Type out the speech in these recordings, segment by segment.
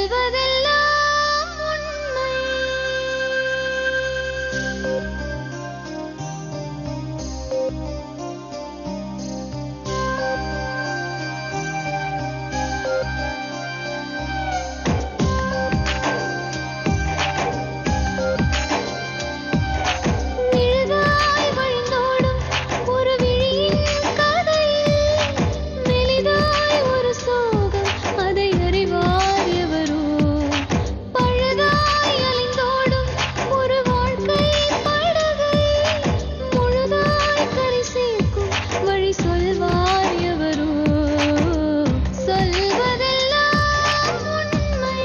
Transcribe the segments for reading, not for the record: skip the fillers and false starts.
சொல்வதெல்லாம் உண்மை. நிழலாய் வழிந்தோடும் ஒரு விழியின் கதையில் மெலிதாய் ஒரு சோகம், அதை அறிவார் எவரோ. பழுதாய் அலைந்தோடும் ஒரு வாழ்க்கை படகை முழுதாய் கரை சேர்க்கும் வழி சொல்வார் எவரோ. சொல்வதெல்லாம் உண்மை.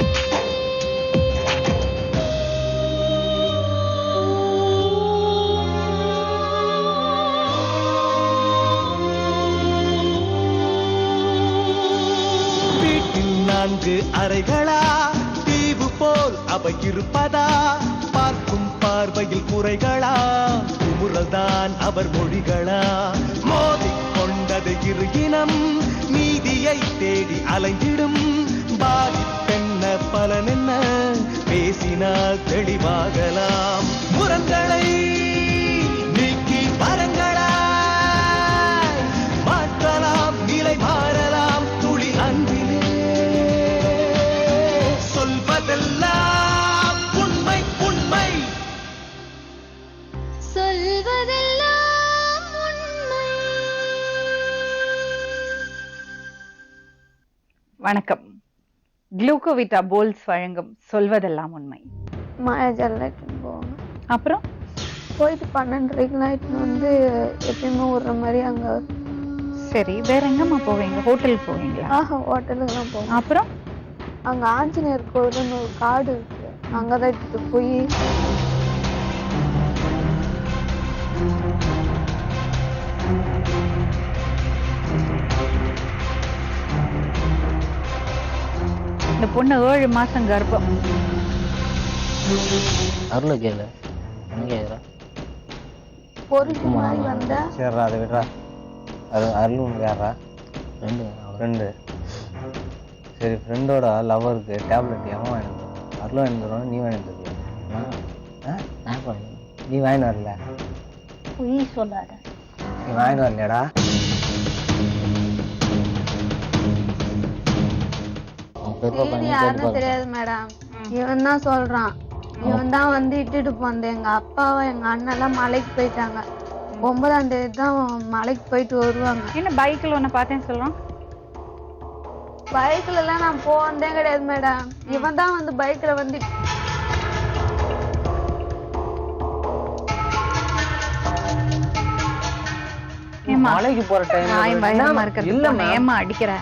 வீட்டில் 4 அறைகளா, தீவு போல் அவை இருப்பதா? பார்க்கும் பார்வையில் குறைகளா, குமுறல்தான் அவர் மொழிகளா? மோதிக்கொண்டது இரு இனம், நீதியை தேடி அலைந்திடும். பாதிப்பென்ன பலனென்ன, பேசினால் தெளிவாகலாம். முரண்களை நீக்கி வரங்களாய் மாற்றலாம், நிலை மாறலாம் துளி அன்பிலே. சொல்வதெல்லாம் உண்மை உண்மை. சொல்வதெல்லாம் உண்மை. வணக்கம். குளுக்கோவிட்டா போல்ஸ் வழங்கும் சொல்வதெல்லாம் உண்மை. மாயாஜாலில் இட்டுன்னு போவாங்க. அப்புறம் போயிட்டு 12:30க்குலாம் இட்டுன்னு வந்து எப்பயுமே விடுற மாதிரி அங்கே சரி, வேற எங்கம்மா போவீங்க? ஹோட்டலுக்கு போவீங்களா? ஹோட்டலுக்குலாம் போவோம். அப்புறம் அங்கே ஆஞ்சநேயர் கோவில்னு ஒரு காடு இருக்கு, அங்கே தான் இட்டு போய் இந்த பொண்ணு 7 மாசம் கர்ப்பம். அருளை கேளு, என்ன கேட்குறா? பொறுப்பு மாதிரி வந்தா சரிடா, அதை விடுறா. அது அருள் உனக்கு யாரா? ஃப்ரெண்டு. சரி, ஃப்ரெண்டோட லவருக்கு டேப்லெட் எவன் வாங்கி வந்துடும்? அருளும் வாங்கி வந்துடும், நீ வாங்கி வந்துருக்கியா? நான் பண்ண, நீ வாங்கி வரல. பொய் சொல்லாத. நீ வாங்கி வரலையாடா? யாருன்னு தெரியாது மேடம். இவன் தான் சொல்றான். இவன் தான் வந்து இட்டுட்டு போந்த எங்க அப்பாவை எங்க அண்ணன் எல்லாம் மலைக்கு போயிட்டாங்க. 9ஆம் தேதி தான் மலைக்கு போயிட்டு வருவாங்க. என்ன பைக்கில் ஒன்று பார்த்தேன்னு சொல்கிறோம்? பைக்ல எல்லாம் நான் போனதே கிடையாது மேடம். இவன் தான் வந்து பைக்ல வந்து மலைக்கு போற டைம் பயமா இருக்கு. இல்ல ஏமா அடிக்கிற?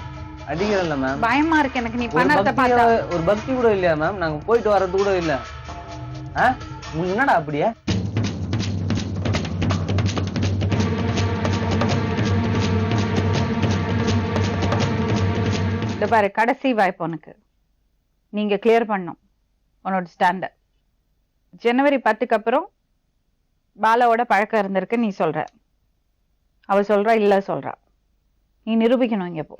அடிக்கிறல்ல மேம், பயமா இருக்கு எனக்கு. நீ பணத்தை பார்த்தா ஒரு பக்தி கூட இல்லையா மேம்? நாங்க போயிட்டு வர்றது கூட இல்ல. உங்களுக்கு என்னடா அப்படியே? இந்த பாரு, கடைசி வாய்ப்பு உனக்கு. நீங்க கிளியர் பண்ணும் உன்னோட ஸ்டாண்டர்ட். ஜனவரி 10க்கு அப்புறம் பாலாவோட பழக்கம் இருந்திருக்கு நீ சொல்ற. அவ சொல்றா இல்ல சொல்றா. நீ நிரூபிக்கணும். இங்க போ,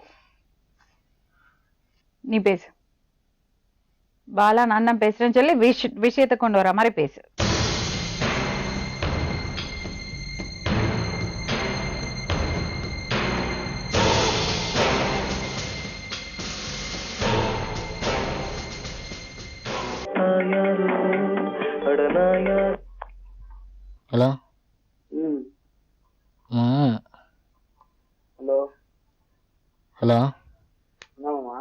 நீ பேசு. பாலா நான் தான் பேசுறேன்னு சொல்லி விஷயத்தை கொண்டு வர மாதிரி பேசு. ஹலோ. ஹலோ. ஹலோ. என்னம்மா?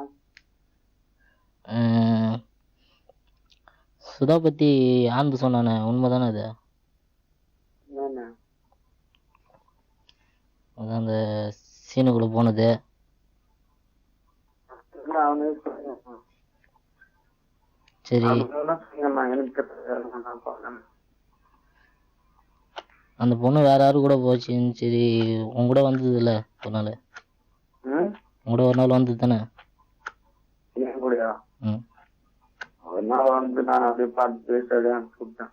சுதா பத்தி ஆனந்த் சொன்னானே, உண்மைதானே அது? என்ன? அதான் அந்த சீனுக்குள்ள போனது. சரி, அந்த பொண்ணு வேற யாரு கூட போச்சுன்னு. சரி, உன் கூட வந்தது இல்ல ஒரு நாள்? உன் கூட ஒரு நாள் வந்தது தானே? வந்து நான் அப்படியே பார்த்து பேசுறேன் கூப்பிட்டேன்.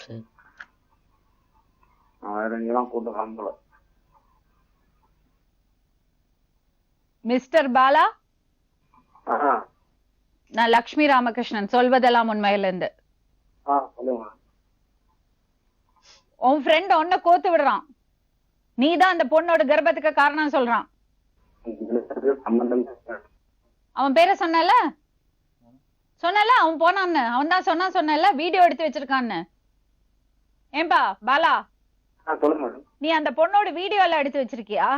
சரி, நான் வேற எங்கெல்லாம் கூட்ட காம்பல. மிஸ்டர் பாலா, நான் லக்ஷ்மி ராமகிருஷ்ணன், சொல்வதெல்லாம் உண்மையில இருந்து. சொல்லுங்க. உன் ஃப்ரெண்ட் உன்னை கோத்து விடுறான். நீதான் அந்த பொண்ணோட கர்ப்பத்துக்கு காரணம் சொல்றான். சம்பந்தம் அவன் பேரை சொன்னல அவன் போனான்னு, அவன் தான் சொன்னல வீடியோ எடுத்து வச்சிருக்கான்னு. ஏன்பா பாலா, சொல்லுங்க மேடம். நீ அந்த பொண்ணோட வீடியோ எல்லாம் எடுத்து வச்சிருக்கியா?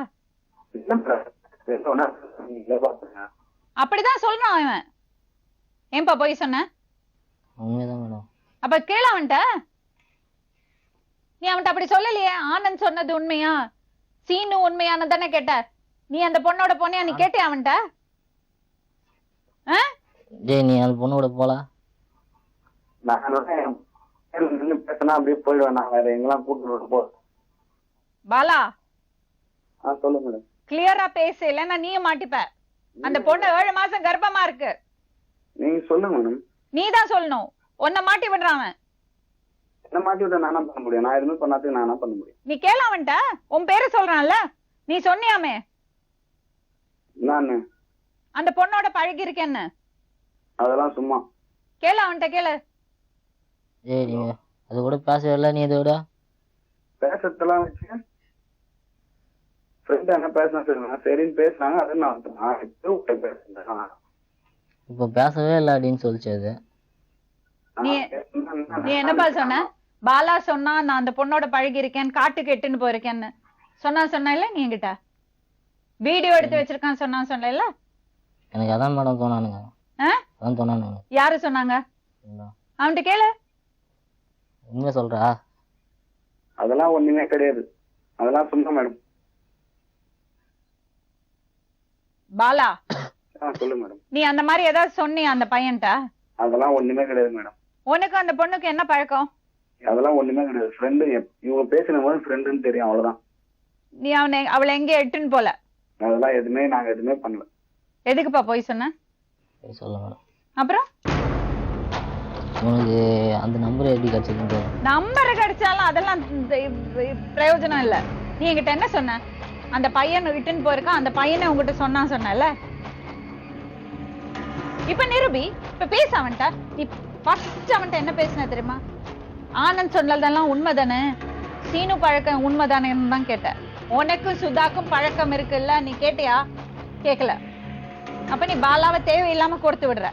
அப்படிதான் சொல்றான் அவன். ஏன்பா போய் சொன்ன? உண்மைதான் மேடம். அப்ப கேள அவன்கிட்ட. நீ அவன்கிட்ட அப்படி சொல்லலையே. ஆனந்த் சொன்னது உண்மையா, சீனு உண்மையானு தானே கேட்ட. நீ அந்த பொண்ணோட போனியா? நீ கேட்டியா அவன்கிட்ட? டேய் நீ அந்த பொண்ணோட போல. பேசினா அப்படியே போயிடுவேன். நான் வேற எங்கெல்லாம் கூட்டு போ. பாலா சொல்லுங்க மேடம். கிளியரா பேசு, இல்லன்னா நீயும் மாட்டிப்ப. அந்த பொண்ணு 7 மாசம் கர்ப்பமா இருக்கு. நீங்க சொல்லுங்க மேடம். நீதான் சொல்லணும். உன்னை மாட்டி விடுறான் அவன். என்ன மாட்டி விட நான் என்ன பண்ண முடியும்? நான் எதுவுமே பண்ணாதுக்கு நான் என்ன பண்ண முடியும்? நீ கேள அவன்கிட்ட. உன் பேரை சொல்றான்ல, நீ சொன்னியாமே நான் அந்த பொண்ணோட பழகி இருக்கேன்னு. அதெல்லாம் சும்மா. கேள அவன்கிட்ட கேளு. டேய் நீ அது கூட பேசவே நீ இதோட பேசுறதெல்லாம் வச்சு ஃப்ரெண்ட் என்ன பேசினா சொல்லுங்க. சரின்னு பேசினாங்க. அதை நான் பேசுறேன். இப்போ பேசவே இல்லை அப்படின்னு சொல்லிச்சு அது. நீ என்னப்பா சொன்ன? பாலா சொன்னா நான் அந்த பொண்ணோட பழகி இருக்கேன், காட்டுக்கு எட்டுன்னு போயிருக்கேன்னு சொன்ன இல்ல நீ என்கிட்ட? வீடியோ எடுத்து வச்சிருக்கான்னு சொன்ன இல்ல? எனக்கு அதான் மேடம் தோணானுங்க. அதான் தோணானுங்க. யாரு சொன்னாங்க? அவன்கிட்ட கேளு. உண்மை சொல்றா? அதெல்லாம் ஒண்ணுமே கிடையாது. அதெல்லாம் சும்மா மேடம். பாலா சொல்லுங்க மேடம். நீ அந்த மாதிரி ஏதாவது சொன்னியா அந்த பையன்ட்ட? அதெல்லாம் ஒண்ணுமே கிடையாது மேடம். உனக்கு அந்த பொண்ணுக்கு என்ன பழக்கம்? அதெல்லாம் ஒண்ணுமே கிடையாது. ஃப்ரெண்டு. இவங்க பேசின போது ஃப்ரெண்டுன்னு தெரியும், அவ்வளவுதான். நீ அவளை எங்கே எட்டுன்னு போல? அதெல்லாம் எதுவுமே நாங்க எதுவுமே பண்ணல. எதுக்குப்பா போய் சொன்ன? சொல்ல மேடம். அப்புறம் உனக்கு அந்த நம்பர் எப்படி கிடைச்சது? நம்பர் கிடைச்சாலும் அதெல்லாம் பிரயோஜனம் இல்ல. நீ என்கிட்ட என்ன சொன்ன? அந்த பையன் இட்டுன்னு போயிருக்கான், அந்த பையனை உங்ககிட்ட சொன்னல. இப்ப நிரூபி. இப்ப பேச அவன்கிட்ட. நீ ஃபர்ஸ்ட் அவன்கிட்ட என்ன பேசின தெரியுமா? ஆனந்த் சொன்னதெல்லாம் உண்மைதானே, சீனு பழக்கம் உண்மைதானேன்னு தான் கேட்ட. உனக்கும் சுதாக்கும் பழக்கம் இருக்குல்ல, நீ கேட்டியா? கேட்கல. அப்ப நீ பாலாவை தேவையில்லாம கொடுத்து விடுற.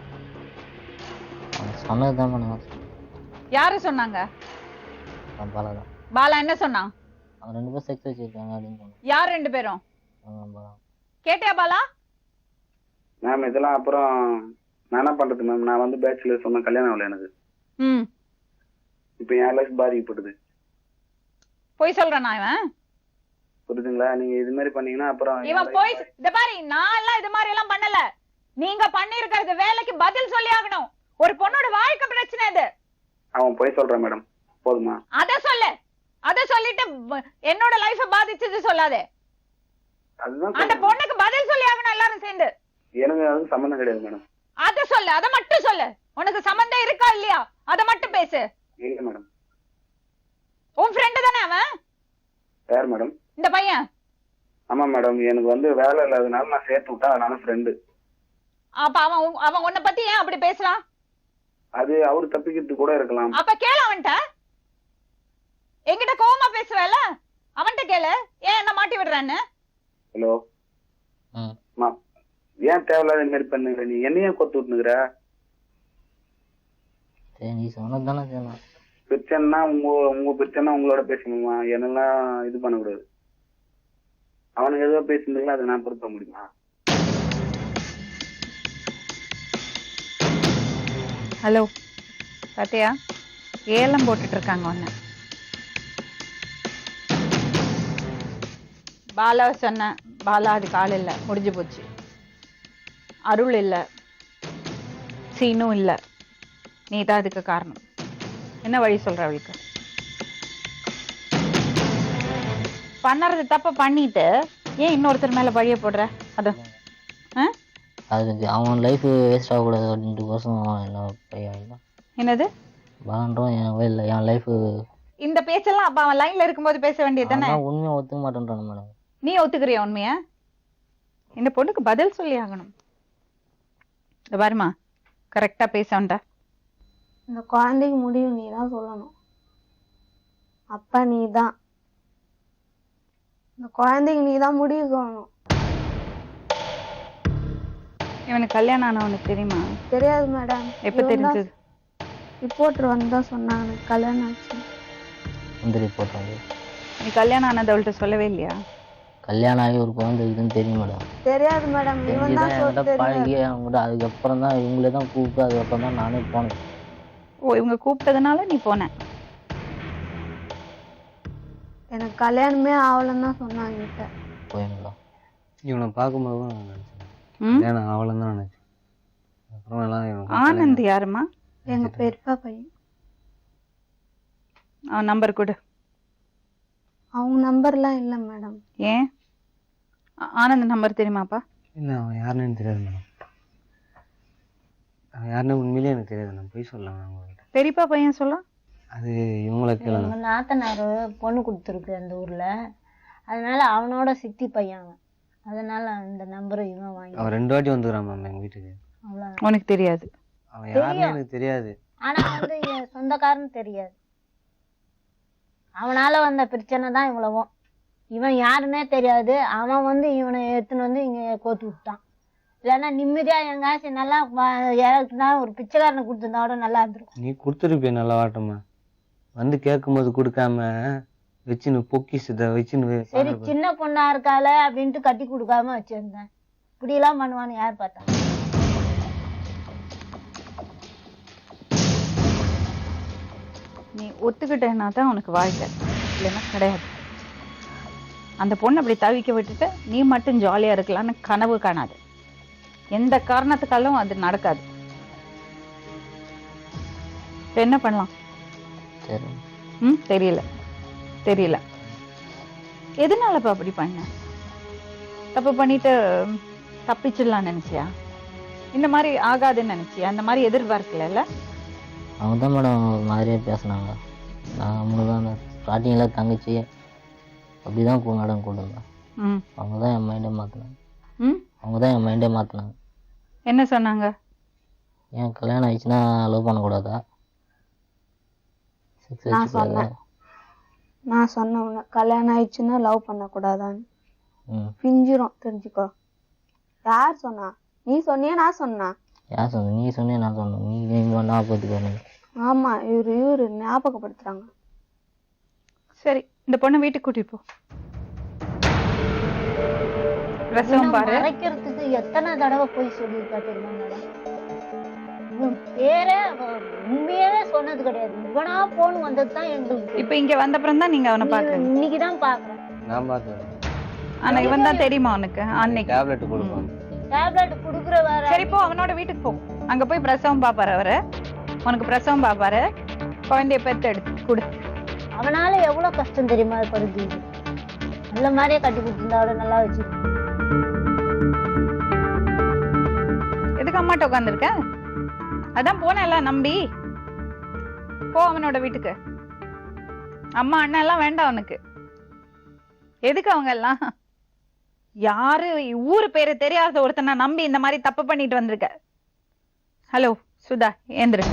சொன்னதுதான் மேடம். யாரு சொன்னாங்க? பாலா தான். பாலா என்ன சொன்னான்? அவங்க 2 பேரும் செக்ஸ் வச்சிருக்காங்க அப்படின்னு சொன்னாங்க. யார் 2 பேரும்? கேட்டியா பாலா? மேம் இதெல்லாம் அப்புறம் நான் என்ன பண்றது மேம்? நான் வந்து பேச்சுலர் சொன்ன, கல்யாணம் ஆகல எனக்கு. இப்ப என் லைஃப் பாதிக்கப்படுது. போய் சொல்றானா இவன்? புரியுதுங்களா? நீங்க இது மாதிரி பண்ணீங்கன்னா அப்புறம் இவன் போய் இத பாரு, நான் எல்லாம் இது மாதிரி எல்லாம் பண்ணல. நீங்க பண்ணிருக்கிறது வேலைக்கு பதில் சொல்லி ஆகணும். ஒரு பொண்ணோட வாழ்க்கை பிரச்சனை இது. அவன் போய் சொல்றான் மேடம். போதுமா? அத சொல்லிட்டு என்னோட லைஃப பாதிச்சது சொல்லாதே. அதுதான் அந்த பொண்ணுக்கு பதில் சொல்லி ஆகணும் எல்லாரும் சேர்ந்து. எனக்கு அதுக்கு சம்பந்தம் கிடையாது மேடம். அத மட்டும் சொல்லு. உனக்கு சம்பந்தம் இருக்கா இல்லையா அத மட்டும் பேசு. இல்ல மேடம். உன் ஃப்ரெண்ட் தானே அவன்? யார் மேடம்? இந்த பையன். ஆமா மேடம். எனக்கு வந்து வேலை இல்லாதனால நான் சேர்த்து விட்டா, அதனால ஃப்ரெண்டு. அப்ப அவன் உன்னை பத்தி ஏன் அப்படி பேசுறான்? அது அவரு தப்பிக்கிறது கூட இருக்கலாம். அப்ப கேளு அவன்கிட்ட. என்கிட்ட கோவமா பேசுறல, அவன்கிட்ட கேளு ஏன் என்ன மாட்டி விடுறான்னு. ஹலோ ஏன் தேவையில்லாத இந்த மாதிரி பண்ணுங்க? நீ என்னையே கொத்து விட்டுனுக்குற? நீ சொன்னதானே சொன்ன. பிரச்சனைனா உங்க பிரச்சனை உங்களோட பேசணுமா? என்னெல்லாம் இது பண்ணக்கூடாது. அவனுக்கு ஏதோ பேசுனீங்களா, அதை நான் பொறுத்த முடியுமா? ஹலோ பாத்தியா, ஏலம் போட்டுட்டு இருக்காங்க ஒன்னு. பாலா சொன்ன, பாலா அதுக்கு ஆள் இல்ல, முடிஞ்சு போச்சு. அருள் இல்ல, சீனும் இல்ல, நீ தான் அதுக்கு காரணம். என்ன வழி சொல்ற அவளுக்கு? பண்ணறது தப்ப பண்ணிட்டு ஏன் இன்னொருத்தர் மேல பழிய போடுற? அது அதுக்கு அவன் லைஃப் வேஸ்ட் ஆகக்கூடாது அப்படின்றதுக்கோசம் என்ன பையன் என்னது பாலன்றோம் இல்லை என் லைஃப். இந்த பேச்செல்லாம் அப்ப அவன் லைன்ல இருக்கும்போது பேச வேண்டியது தானே? உண்மையை ஒத்துக்க மாட்டேன்றான் மேடம். நீ ஒத்துக்கிறியா உண்மையா? இந்த பொண்ணுக்கு பதில் சொல்லி ஆகணும். இந்த பாருமா, கரெக்டா பேசண்டா. இந்த குழந்தைக்கு முடிவு நீ தான் சொல்லணும். அப்பா நீ தான். இந்த குழந்தைக்கு நீ தான் முடிவு சொல்லணும். இவனுக்கு கல்யாணம் ஆன உனக்கு தெரியுமா? தெரியாது மேடம். எப்ப தெரிஞ்சது? ரிப்போர்ட்டர் வந்து தான் சொன்னாங்க எனக்கு கல்யாணம் ஆச்சு. இந்த ரிப்போர்ட் வந்து நீ கல்யாணம் ஆனது அவள்கிட்ட சொல்லவே இல்லையா? கல்யாணம் ஆகி ஒரு குழந்தை இருக்குன்னு தெரியும் மேடம். தெரியாது மேடம். இவன் தான் என்கிட்ட பழகி அவங்ககிட்ட அதுக்கப்புறம் தான் இவங்களே தான் கூப்பிட்டு அதுக்கப்புறம் தான் நானே போனேன். ஓ, இவங்க கூப்பிட்டதுனால நீ போன? எனக்கு கல்யாணமே ஆகலன்னு தான் சொன்னாங்க என்கிட்ட. போய் மேடம் இவனை பார்க்கும்போது தான் நான் நினச்சேன் ம்? கல்யாணம் ஆகலன்னு தான் நினச்சேன். அப்புறம் எல்லாம் இவனுக்கு ஆனந்த் யாருமா? எங்க பெரியப்பா பையன். அவன் நம்பர் கொடு. அவங்க நம்பர்லாம் இல்லை மேடம். ஏன்? ஆனந்த் நம்பர் தெரியுமாப்பா? இல்லை அவன் யாருன்னு தெரியாது மேடம். அவன் யாருன்னு உண்மையிலேயே எனக்கு தெரியாது. நான் போய் சொல்லலாம் அவங்ககிட்ட. பெரியப்பா பையன் சொல்ல. அது இவங்கள கேளுங்க. எங்க நாத்தனார் பொண்ணு கொடுத்துருக்கு அந்த ஊர்ல, அதனால அவனோட சித்தி பையன் அவன். அதனால அந்த நம்பரை இவன் வாங்கி. அவன் 2 வாட்டி வந்துக்கிறான் மேம் எங்க வீட்டுக்கு. அவ்வளோ. உனக்கு தெரியாது? அவன் யாருன்னு எனக்கு தெரியாது. ஆனா வந்து என் சொந்தக்காரன்னு தெரியாது. அவனால வந்த பிரச்சனை தான் இவ்வளவும். இவன் யாருன்னே தெரியாது. அவன் வந்து இவனை எடுத்துன்னு வந்து இங்க கோத்து விட்டான். இல்லைன்னா நிம்மதியா எங்காச்சும் நல்லா யாருக்குன்னா ஒரு பிச்சைக்காரனை கொடுத்துருந்தா கூட நல்லா இருந்திருக்கும். நீ கொடுத்துருப்பிய நல்லா வாட்டமா வந்து கேட்கும்போது கொடுக்காம வச்சுன்னு பொக்கிஷத்தை வச்சுன்னு. சரி சின்ன பொண்ணா இருக்காள அப்படின்ட்டு கட்டி கொடுக்காம வச்சிருந்தேன். இப்படியெல்லாம் பண்ணுவான்னு யார் பார்த்தா? நீ ஒத்துக்கிட்டேன்னா தான் உனக்கு வாழ்க்கை, இல்லைன்னா கிடையாது. அந்த பொண்ணு அப்படி தவிக்க விட்டுட்டு நீ மட்டும் ஜாலியா இருக்கலாம்னு கனவு காணாது. எந்த காரணத்துக்காலும் அது நடக்காது. இப்ப என்ன பண்ணலாம்? சரி தெரியல. எதனாலப்பா அப்படி பண்ண? தப்பு பண்ணிட்டு தப்பிச்சிடலாம் நினைச்சியா? இந்த மாதிரி ஆகாதுன்னு நினைச்சியா? அந்த மாதிரி எதிர்பார்க்கல. அவங்க தான் மேடம் ஒரு மாதிரியே பேசினாங்க. நான் அவங்களுக்கு தான் அந்த ஸ்டார்டிங்கில் தங்கச்சி அப்படி தான் மேடம் கொண்டு வந்தேன். அவங்க தான் என் மைண்டே மாற்றினாங்க. என்ன சொன்னாங்க? ஏன் கல்யாணம் ஆயிடுச்சுன்னா லவ் பண்ணக்கூடாதா? நான் சொன்ன கல்யாணம் ஆயிடுச்சுன்னா லவ் பண்ணக்கூடாதான்னு பிஞ்சிரும், தெரிஞ்சுக்கோ. யார் சொன்னா? நீ சொன்னியா நான் சொன்னா? யார் சொன்ன? நீ சொன்னியா நான் சொன்னேன்? நீங்க ஞாபகத்துக்கு. ஆமா, இவரு ஞாபகப்படுத்துறாங்க. சரி, இந்த பொண்ணை வீட்டுக்கு கூட்டிட்டு போ. பிரசவம் பாரு. மறைக்கிறதுக்கு எத்தனை தடவை போய் சொல்லியிருக்கா தெரியுமா மேடம்? இவன் பேரே உண்மையாவே சொன்னது கிடையாது. இவனா போன் வந்ததுதான் எங்களுக்கு. இப்ப இங்க வந்த அப்புறம் தான் நீங்க அவனை பாக்குறீங்க. இன்னைக்குதான் பாக்குறேன். நான் பார்த்தேன். ஆனா இவன் தான் தெரியுமா உனக்கு? அன்னைக்கு டேப்லெட் கொடுப்பான். டேப்லெட் குடுக்குற வர. சரி போ, அவனோட வீட்டுக்கு போ. அங்க போய் பிரசவம் பாப்பாரு அவரு. உனக்கு பிரசவம் பாப்பாரு. குழந்தைய பெத்து எடுத்து கொடு. அவனால எவ்வளவு கஷ்டம் தெரியுமா படுது. நல்ல மாதிரியே கட்டி கொடுத்துருந்தா அவட நல்லா வச்சு. எதுக்கு அம்மாட்ட உட்காந்துருக்க? அதான் போனேன்ல நம்பி. போ அவனோட வீட்டுக்கு. அம்மா அண்ணன் எல்லாம் வேண்டாம் அவனுக்கு. எதுக்கு அவங்க எல்லாம்? யாரு ஊரு பேரு தெரியாத ஒருத்தனை நம்பி இந்த மாதிரி தப்பு பண்ணிட்டு வந்திருக்க. ஹலோ சுதா, ஏந்திரு.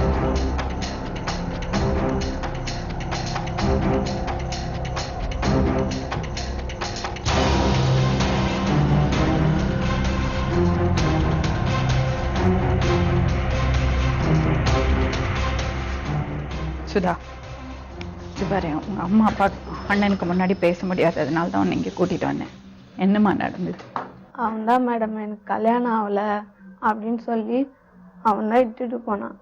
சுதா, இது பாரு, உங்க அம்மா அப்பா அண்ணனுக்கு முன்னாடி பேச முடியாது. அதனால தான் உன்னை இங்க கூட்டிட்டு வந்தேன். என்னம்மா நடந்தது? அவன் தான் மேடம் எனக்கு கல்யாணம் ஆகல அப்படின்னு சொல்லி அவன் தான் இட்டுட்டு போனான்.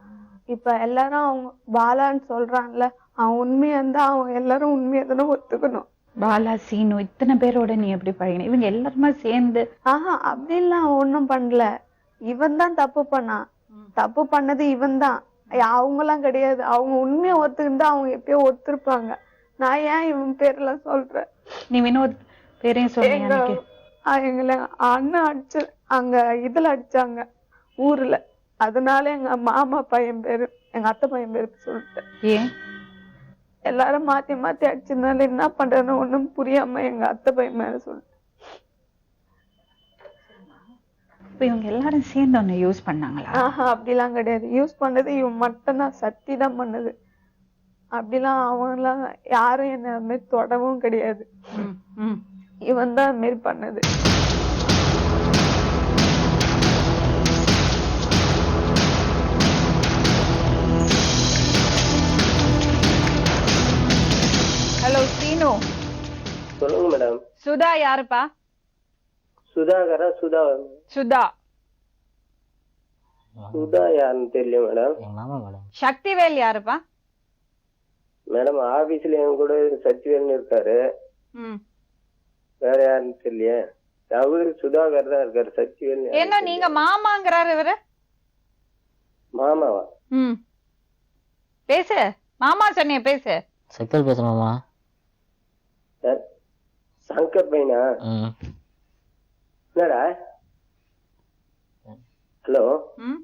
இப்ப எல்லாரும் அவங்க பாலான்னு சொல்றான்ல, அவன் உண்மையா இருந்தா அவங்க எல்லாரும் உண்மையா தானே ஒத்துக்கணும். பாலா, சீனு, இத்தனை பேரோட நீ எப்படி பழகின? இவங்க எல்லாருமே சேர்ந்து. அப்படின்லாம் அவன் ஒன்றும் பண்ணல. இவன் தான் தப்பு பண்ணான். தப்பு பண்ணது இவன் தான், அவங்கெல்லாம் கிடையாது. அவங்க உண்மையை ஒத்துக்கிட்டு அவங்க எப்பயோ ஒத்துருப்பாங்க. நான் ஏன் இவன் பேரெல்லாம் சொல்றேன்? நீ வினோத் பேரையும் சொல்றீங்க. எங்களை அண்ணன் அடிச்சு அங்க இதுல அடிச்சாங்க ஊர்ல. அதனால எங்க மாமா பையன் பேரு, எங்க அத்தை பையன் பேரு சொல்லிட்டேன். ஏன் எல்லாரும் மாத்தி மாத்தி அடிச்சதுனால என்ன பண்றதுன்னு ஒண்ணும் புரியாம எங்க அத்தை பையன் மேல சொல்லிட்டேன். இப்ப இவங்க எல்லாரும் சேர்ந்து ஒன்னு யூஸ் பண்ணாங்களா? ஆஹா அப்படிலாம் கிடையாது. யூஸ் பண்ணது இவன் மட்டும்தான், சக்தி தான் பண்ணது. அப்படிலாம் அவங்களாம் யாரும் என்ன அது மாதிரி தொடவும் கிடையாது. ம், ம். இவன் தான் அது மாதிரி பண்ணது. ஹலோ சீனு, சொல்லுங்க மேடம். சுதா யாருப்பா? சுதாகரா? சுதா. சுதா யாருன்னு தெரியல மேடம். எங்க மாமா மேடம். சக்திவேல் யாருப்பா? மேடம் ஆபீஸ்ல என் கூட சச்சிவேல்னு இருக்காரு. ம். வேற யாருன்னு தெரியலையே. அவரு சுதாகர் தான் இருக்காரு, சச்சிவேல் என்ன நீங்க மாமாங்கிறாரு இவரு? மாமாவா? ம். பேசு, மாமா சொன்னிய பேசு. சக்கல் பேசுறோமா? சங்கர் பையனா? என்னடா? ஹலோ. ம்.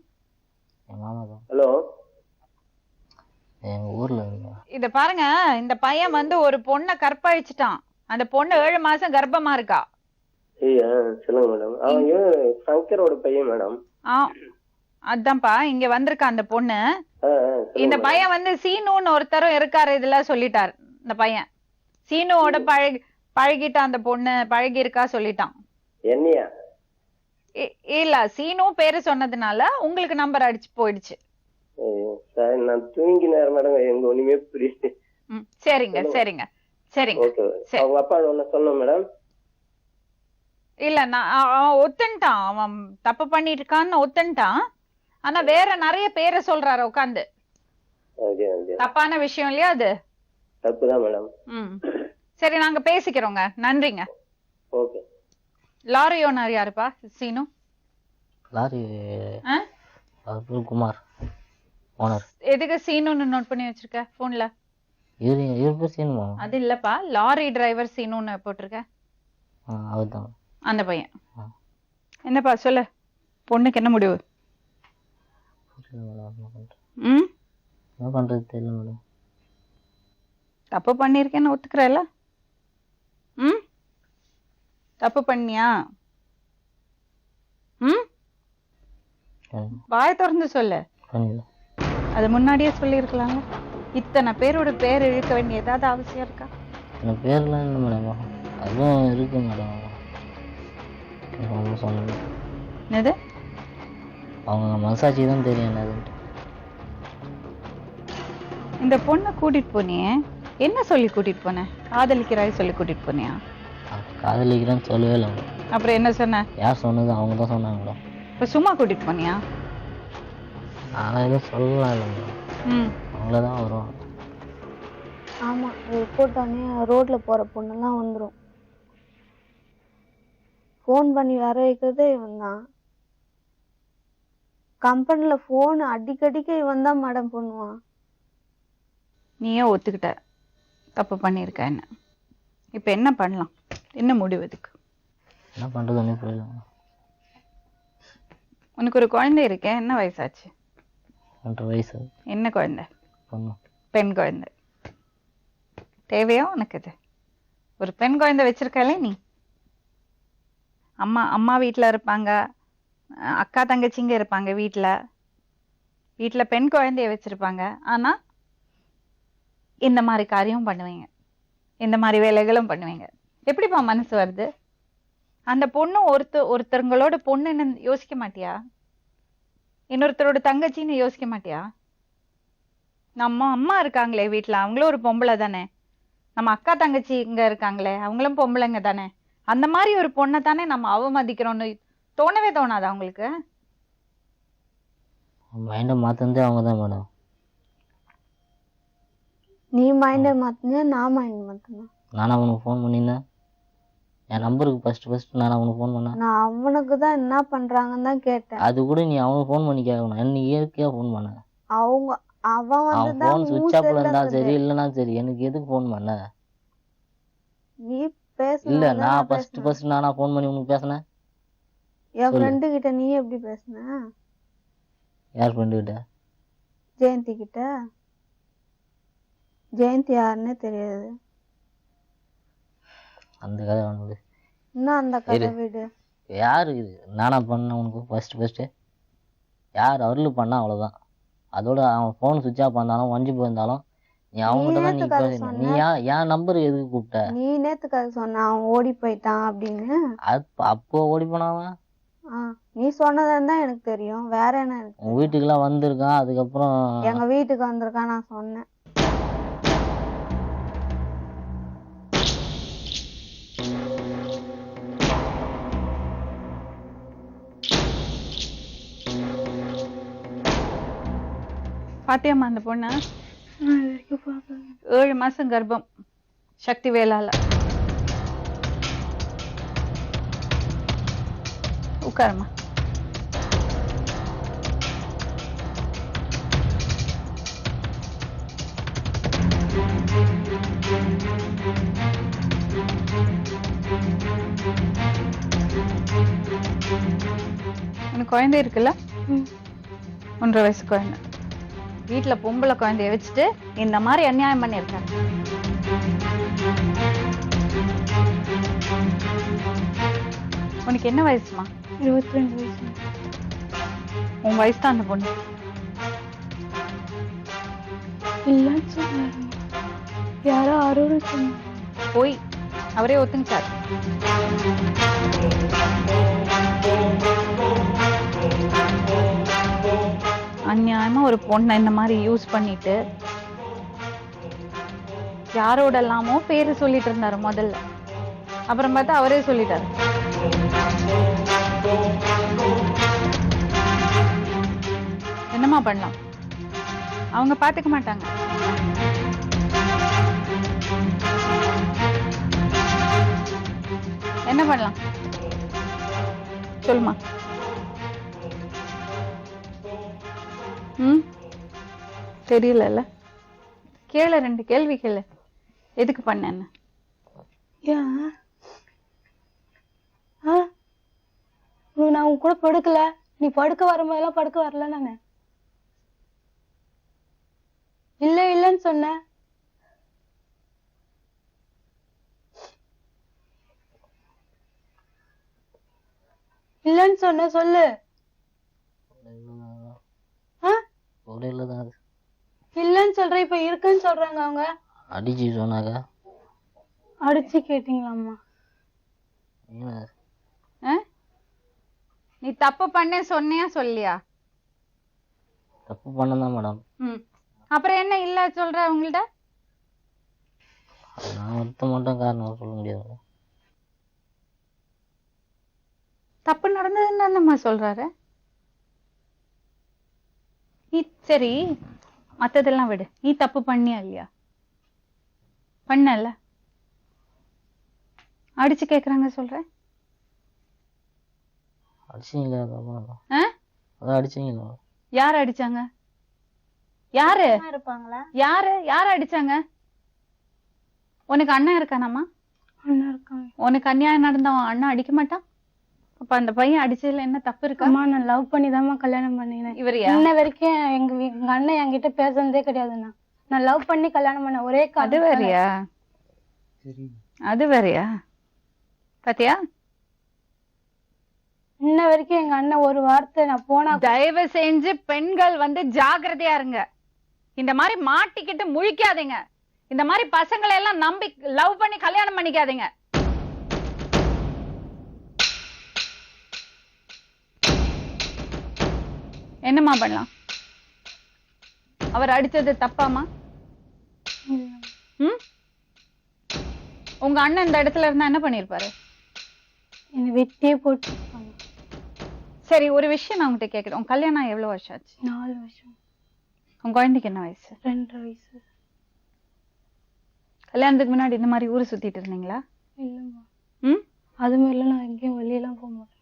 என் மாமா தான். ஹலோ. எங்க ஊர்ல இருந்தா. இத பாருங்க, இந்த பையன் வந்து ஒரு பொண்ணை கற்பழிச்சிட்டான். அந்த பொண்ணு 7 மாசம் கர்ப்பமா இருக்கா. ஐயா சொல்லுங்க மேடம். அவன் சங்கரோட பையன் மேடம். ஆ, அதான்ப்பா இங்க வந்திருக்கா அந்த பொண்ணு. இந்த பையன் வந்து சீனுன்னு ஒருத்தரும் இருக்காரு இதுல சொல்லிட்டார். இந்த பையன் சீனுவோட பழகிட்டான், அந்த பொண்ணு பழகி இருக்கா சொல்லிட்டான். என்னையா? இல்ல, சீனு பேரு சொன்னதுனால உங்களுக்கு நம்பர் அடிச்சு போயிடுச்சு. நான் தூங்கினார் மேடம், எங்க ஒண்ணுமே புரியுது. சரிங்க சரிங்க சரிங்க. அவங்க அப்பா ஒண்ணு சொன்னோம் மேடம். இல்ல நான் அவன் ஒத்துன்ட்டான், அவன் தப்பு பண்ணிட்டு இருக்கான்னு ஒத்துன்ட்டான். ஆனா வேற நிறைய பேரை சொல்றாரு உட்காந்து. தப்பான விஷயம் இல்லையா அது? தப்புதான் மேடம். சரி நாங்க பேசிக்கிறோங்க, நன்றிங்க. ஓகே. லாரி ஓனர் யாருப்பா? சீனு. Lorry Kumar owner. எதுக்கு சீனுன்னு நோட் பண்ணி வச்சிருக்க போன்ல? இவரு பேர் சீனுமா? அது இல்லப்பா, லாரி டிரைவர் சீனுன்னு போட்டிருக்க. அவர்தான் அந்த பையன். என்னப்பா சொல்லு, பொண்ணுக்கு என்ன முடிவு? என்ன பண்றது தெரியல மேடம். தப்பு பண்ணிருக்கேன்னு ஒத்துக்கிறல்ல? ம், தப்பு பண்ணியா? ம், வாய திறந்து சொல்லு. அது முன்னாடியே சொல்லிருக்கலாம்ல. இத்தனை பேரோட பேர் இழுக்க வேண்டிய ஏதாவது அவசியம் இருக்கா? என் பேர்லாம் இல்லை மேடம். அதுவும் இருக்கு மேடம். அவங்க சொன்னது என்னது? அவங்க மனசாட்சி தான் தெரியும் என்னதுன்ட்டு. இந்த பொண்ணை கூட்டிட்டு போனியே, என்ன சொல்லி கூட்டிட்டு போன? காதலிக்கிறாய் சொல்லி கூட்டிட்டு போனியா? காதலிக்கிறேன்னு சொல்லவே இல்லை. அப்புறம் என்ன சொன்ன? யார் சொன்னது? அவங்க தான் சொன்னாங்க மேடம். இப்ப சும்மா கூட்டிட்டு போனியா? நான் எதுவும் சொல்லலாம் இல்லை மேடம். அவங்களதான் வரும். ஆமா, ரிப்போர்ட் ஆனே ரோட்ல போற பொண்ணெல்லாம் வந்துரும். போன் பண்ணி வர வைக்கிறதே இவன் தான். கம்பெனில போன் அடிக்கடிக்க இவன் தான் மேடம் பண்ணுவான். நீயே ஒத்துக்கிட்ட தப்பு பண்ணிருக்க. என்ன இப்ப என்ன பண்ணலாம்? என்ன முடிவு? இதுக்கு என்ன பண்றது புரியல. உனக்கு ஒரு குழந்தை இருக்கே, என்ன வயசாச்சு? 1.5 வயசு. என்ன குழந்தை? பொண்ணு. பெண் குழந்தை. தேவையா உனக்கு இது? ஒரு பெண் குழந்தை வச்சிருக்காளே நீ. அம்மா வீட்டுல இருப்பாங்க, அக்கா தங்கச்சிங்க இருப்பாங்க வீட்டுல பெண் குழந்தைய வச்சிருப்பாங்க. ஆனா இந்த மாதிரி காரியம் பண்ணுவீங்க, இந்த மாதிரி வேலைகளும் பண்ணுவீங்க. எப்படிப்பா மனசு வருது? அந்த பொண்ணு ஒருத்தருங்களோட பொண்ணுன்னு யோசிக்க மாட்டியா? இன்னொருத்தரோட தங்கச்சின்னு யோசிக்க மாட்டியா? நம்ம அம்மா இருக்காங்களே வீட்டுல, அவங்களும் ஒரு பொம்பளை தானே. நம்ம அக்கா தங்கச்சி இங்க இருக்காங்களே, அவங்களும் பொம்பளைங்க தானே. அந்த மாதிரி ஒரு பொண்ணை தானே நம்ம அவமதிக்கிறோம்னு தோணவே தோணாது அவங்களுக்கு? மைண்டை மாத்தந்தே அவங்க தான் மேடம். நீ மைண்டை மாத்தின, நான் மைண்ட் மாத்தினேன். நானா அவனுக்கு ஃபோன் பண்ணியிருந்தேன். என் நம்பருக்கு ஃபர்ஸ்ட் நான் அவனுக்கு ஃபோன் பண்ணேன். நான் அவனுக்கு தான் என்ன பண்றாங்கன்னு தான் கேட்டேன். அது கூட நீ அவனுக்கு ஃபோன் பண்ணி கேட்கணும். என்ன இயற்கையா ஃபோன் பண்ண? அவன் வந்து ஃபோன் சுவிட்ச் ஆஃப்ல இருந்தா சரி, இல்லைன்னா சரி, எனக்கு எதுக்கு ஃபோன் பண்ண? நீ பேச இல்ல, நான் ஃபர்ஸ்ட் நானா ஃபோன் பண்ணி உனக்கு பேசினேன்? என் ஃப்ரெண்டு கிட்ட நீ எப்படி பேசுன? யார் ஃப்ரெண்டு கிட்ட? ஜெயந்தி கிட்ட. ஜெயந்தி யாருன்னே தெரியாது. அந்த கதை வேணும். என்ன அந்த கதை வீடு? யார் இது நானா பண்ண உனக்கு ஃபர்ஸ்ட்டு யார் அருள் பண்ணா அவ்வளோதான். அதோட அவன் ஃபோன் சுவிட்ச் ஆஃப் பண்ணாலும் ஒஞ்சி போயிருந்தாலும் நீ அவங்ககிட்ட தான் நீ நேத்துக்கு அதை பேசணும். நீ சொன்ன. என் நம்பர் எதுக்கு கூப்பிட்ட? நீ நேத்துக்கு அதை சொன்ன அவன் ஓடி போயிட்டான் அப்படின்னு. அப்போ ஓடி போனாவன் நீ சொன்னதுன்னு தான் எனக்கு தெரியும், வேற என்ன எனக்கு உன் வீட்டுக்கெல்லாம் வந்திருக்கான். அதுக்கப்புறம் எங்க வீட்டுக்கு வந்திருக்கான் நான் சொன்னேன். பாத்தியம்மா அந்த பொண்ணு 7 மாசம் கர்ப்பம் சக்தி வேலால. உட்காரம்மா. உனக்கு குழந்தை இருக்குல்ல? 1.5 வயசு குழந்தை. வீட்டுல பொம்பளை குழந்தைய வச்சுட்டு இந்த மாதிரி அநியாயம் பண்ணிருக்காங்க. உனக்கு என்ன வயசுமா? 22 வயசு. உன் வயசு தான் அந்த பொண்ணு. இல்லன்னு சொன்னாரு. யாரோ அருள் சொன்னாங்க. போய் அவரே ஒத்துங்கிட்டாரு. அநியாயமா ஒரு பொண்ணை இந்த மாதிரி யூஸ் பண்ணிட்டு யாரோட எல்லாமோ பேரு சொல்லிட்டு இருந்தாரு முதல்ல. அப்புறம் பார்த்தா அவரே சொல்லிட்டாரு. என்னம்மா பண்ணலாம்? அவங்க பாத்துக்க மாட்டாங்க. என்ன பண்ணலாம் சொல்லுமா? தெரியல. கேளு, 2 கேள்வி கேளு. எதுக்கு பண்ண? நான் உன் கூட படுக்கல, நீ படுக்க வரும்போதெல்லாம் படுக்க வரல. நானு இல்லன்னு சொன்ன. இல்லன்னு சொன்ன சொல்லு. இல்லன்னு சொல்ற, இப்ப இருக்குன்னு சொல்றாங்க அவங்க. அடிச்சு சொன்னாங்க. அடிச்சு கேட்டீங்களாம்மா? நீ தப்பு பண்ண சொன்னியா சொல்லியா? தப்பு பண்ணதான் மேடம். அப்புறம் என்ன இல்ல சொல்ற அவங்கள்ட்ட? நான் ஒருத்த மட்டும் காரணம் சொல்ல முடியாது. தப்பு நடந்ததுன்னு என்னம்மா சொல்றாரு? நீ சரி மத்ததெல்லாம் விடு, நீ தப்பு பண்ணியா இல்லையா? பண்ணல. அடிச்சு கேக்குறாங்க சொல்ற. அடிச்சீங்களா? அதான் அடிச்சீங்களா? யாரு அடிச்சாங்க? யாரு இருப்பாங்களா? யாரு அடிச்சாங்க? உனக்கு அண்ணன் இருக்கானாமா? அண்ணா இருக்காங்க. உனக்கு அநியாயம் நடந்தா அண்ணன் அடிக்க மாட்டான்? அப்ப அந்த பையன் அடிச்சதுல என்ன தப்பு இருக்கா? அம்மா நான் லவ் பண்ணி தான்மா கல்யாணம் பண்ணினேன். இவரையா? இன்ன வரைக்கும் எங்க அண்ணன் என்கிட்ட பேசுனதே கிடையாதுண்ணா. நான் லவ் பண்ணி கல்யாணம் பண்ண ஒரே அது வேறயா? அது வேறயா? பாத்தியா? இன்ன வரைக்கும் எங்க அண்ணன் ஒரு வார்த்தை நான் போனா. தயவு செஞ்சு பெண்கள் ஜாக்கிரதையா இருங்க. இந்த மாதிரி மாட்டிக்கிட்டு முழிக்காதீங்க. இந்த மாதிரி பசங்களை எல்லாம் நம்பி லவ் பண்ணி கல்யாணம் பண்ணிக்காதீங்க. என்னம்மா பண்ணலாம்? அவர் அடிச்சது தப்பாமா? உங்க அண்ணன் இந்த இடத்துல இருந்தா என்ன பண்ணிருப்பாரு? என்ன வெட்டியே போட்டு. சரி, ஒரு விஷயம் நான் உங்ககிட்ட கேக்குறேன். உங்க கல்யாணம் எவ்வளவு வருஷம் ஆச்சு? 4 வருஷம். உங்க குழந்தைக்கு என்ன வயசு? 2.5 வயசு. கல்யாணத்துக்கு முன்னாடி இந்த மாதிரி ஊரு சுத்திட்டு இருந்தீங்களா? இல்லம்மா. அது மாதிரிலாம் நான் எங்கேயும் வெளியெல்லாம் போக மாட்டேன்.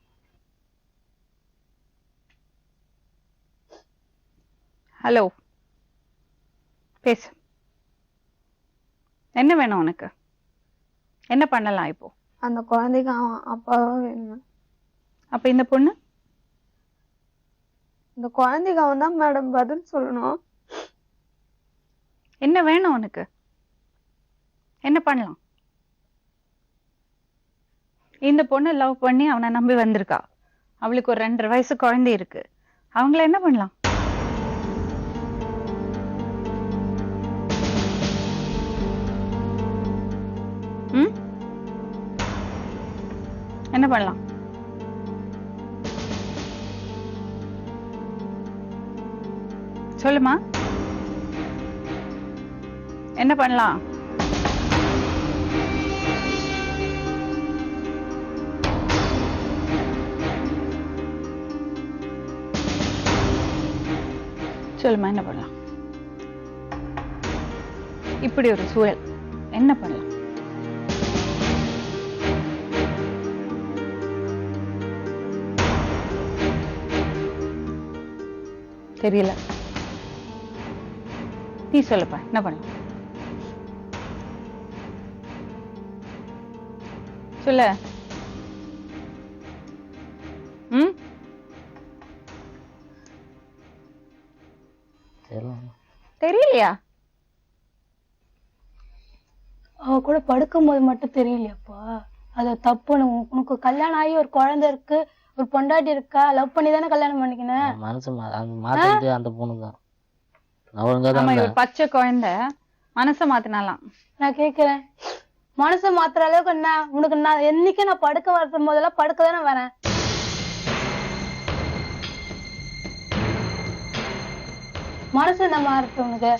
ஹலோ, பேசு. என்ன வேணும் உனக்கு? என்ன பண்ணலாம் இப்போ? அந்த குழந்தைக்கு அவன் அப்பாவும் வேணும். அப்ப இந்த பொண்ணு? இந்த குழந்தைக்கு அவன் தான் மேடம் பதில் சொல்லணும். என்ன வேணும் உனக்கு? என்ன பண்ணலாம்? இந்த பொண்ணு லவ் பண்ணி அவனை நம்பி வந்திருக்கா. அவளுக்கு ஒரு 2.5 வயசு குழந்தை இருக்கு. அவங்கள என்ன பண்ணலாம்? என்ன பண்ணலாம்? சொல்லுமா, என்ன பண்ணலாம்? சொல்லுமா, என்ன பண்ணலாம்? இப்படி ஒரு சூழல் என்ன பண்ணலாம்? தெரியல, நீ சொல்லுப்பா, என்ன பண்ணலாம்? சொல்ல. தெரியலையா? அவ கூட படுக்கும்போது மட்டும் தெரியலையாப்பா? அது தப்புன்னு. உனக்கு கல்யாணம் ஆகி ஒரு குழந்தை இருக்கு, ஒரு பொண்டாட்டி இருக்கா, லவ் பண்ணி தானே கல்யாணம் பண்ணிக்கினேன். மனசு மாத்திட்டு அந்த பொண்ணுதான். பச்சை குழந்தை மனச மாத்தினாலாம். நான் கேக்குறேன், மனசு மாத்துற அளவுக்கு என்ன உனக்கு? நான் என்னைக்கு நான் படுக்க வரும் போதெல்லாம் படுக்க தானே வரேன். மனசு என்ன மாறுது உனக்கு?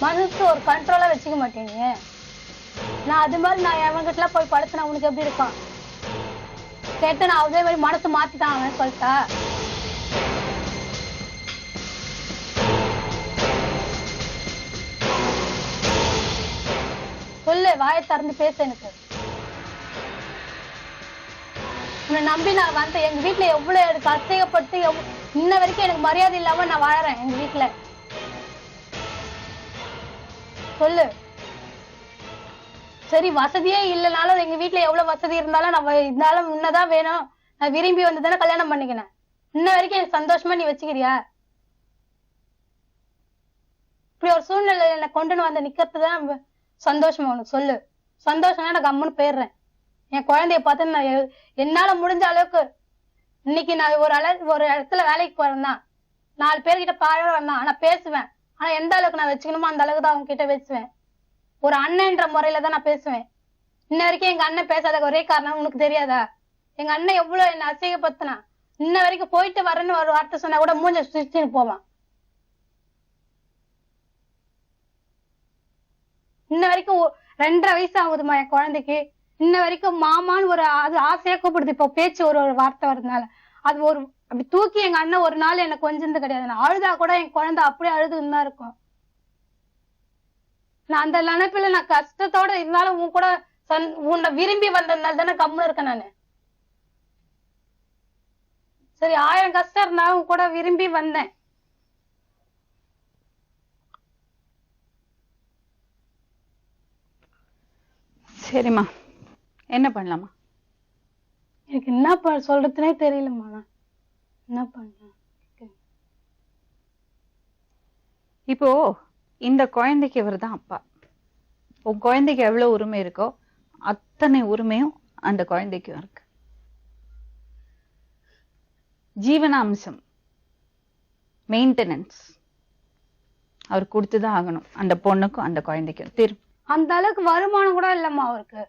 மனசு ஒரு கண்ட்ரோலா வச்சுக்க மாட்டேங்க. நான் அது மாதிரி நான் எவன்கிட்ட போய் படுத்தினா உனக்கு எப்படி இருக்கும்? கேட்டு நான் அதே மாதிரி மனசு மாத்திட்டான் அவன் சொல்லிட்டா? சொல்லு, வாயை திறந்து பேச. எனக்கு உன்னை நம்பி நான் வந்தேன். எங்க வீட்டுல எவ்வளவு எனக்கு அசையப்பட்டு இன்ன வரைக்கும் எனக்கு மரியாதை இல்லாம நான் வாழறேன் எங்க வீட்டுல. சொல்லு. சரி, வசதியே இல்லைனாலும் எங்க வீட்டுல எவ்வளவு வசதி இருந்தாலும் நான் இருந்தாலும் உன்னதான் வேணும், நான் விரும்பி வந்து தானே கல்யாணம் பண்ணிக்கினேன். இன்ன வரைக்கும் எனக்கு சந்தோஷமா நீ வச்சுக்கிறியா? இப்படி ஒரு சூழ்நிலை என்னை கொண்டுன்னு வந்து நிக்கிறதுதான் சந்தோஷமா உனக்கு? சொல்லு. சந்தோஷம்னா நான் கம்முன்னு போயிடுறேன். என் குழந்தைய பார்த்து நான் என்னால முடிஞ்ச அளவுக்கு இன்னைக்கு நான் ஒரு இடத்துல வேலைக்கு போறேன்னா 4 பேர்கிட்ட பழகிறேன் தான். ஆனா பேசுவேன். ஆனா எந்த அளவுக்கு நான் வச்சுக்கணுமோ அந்த அளவுக்கு தான் அவங்க கிட்ட பேசுவேன். ஒரு அண்ணன்ற முறையில தான் நான் பேசுவேன். இன்ன வரைக்கும் எங்க அண்ணன் பேசாத ஒரே காரணம் உனக்கு தெரியாதா? எங்க அண்ணன் எவ்வளவு என்ன அசிங்கப்படுத்தினா. இன்ன வரைக்கும் போயிட்டு வரேன்னு ஒரு வார்த்தை சொன்னா கூட மூஞ்ச சுத்தின்னு போவான். இன்ன வரைக்கும் 2.5 வயசு ஆகுதுமா என் குழந்தைக்கு. இன்ன வரைக்கும் மாமான்னு ஒரு அது ஆசையா கூப்பிடுது. இப்போ பேச்சு ஒரு வார்த்தை வரதுனால அது ஒரு அப்படி தூக்கி எங்க அண்ணன் ஒரு நாள் எனக்கு கொஞ்சது கிடையாது. நான் அழுதா கூட என் குழந்தை அப்படியே அழுதுன்னு தான் இருக்கும். நான் அந்த நினைப்புல நான் கஷ்டத்தோட இருந்தாலும் உன் கூட உன்னை விரும்பி வந்ததுனால தானே கம்முன்னு இருக்கேன் நானு. சரி, 1000 கஷ்டம் இருந்தாலும் உன் கூட விரும்பி வந்தேன். சரிம்மா, என்ன பண்ணலாமா? எனக்கு என்ன சொல்றதுனே தெரியலம்மா. நான் என்ன பண்ணலாம்? இப்போ இந்த குழந்தைக்கு இவர் தான் அப்பா. உன் குழந்தைக்கு எவ்வளவு உரிமை இருக்கோ அத்தனை உரிமையும் அந்த குழந்தைக்கும் இருக்கு. ஜீவனாம்சம், மெயின்டெனன்ஸ் அவர் கொடுத்துதான் ஆகணும் அந்த பொண்ணுக்கும் அந்த குழந்தைக்கும். அந்த அளவுக்கு வருமானம் கூட இல்லம்மா அவருக்கு.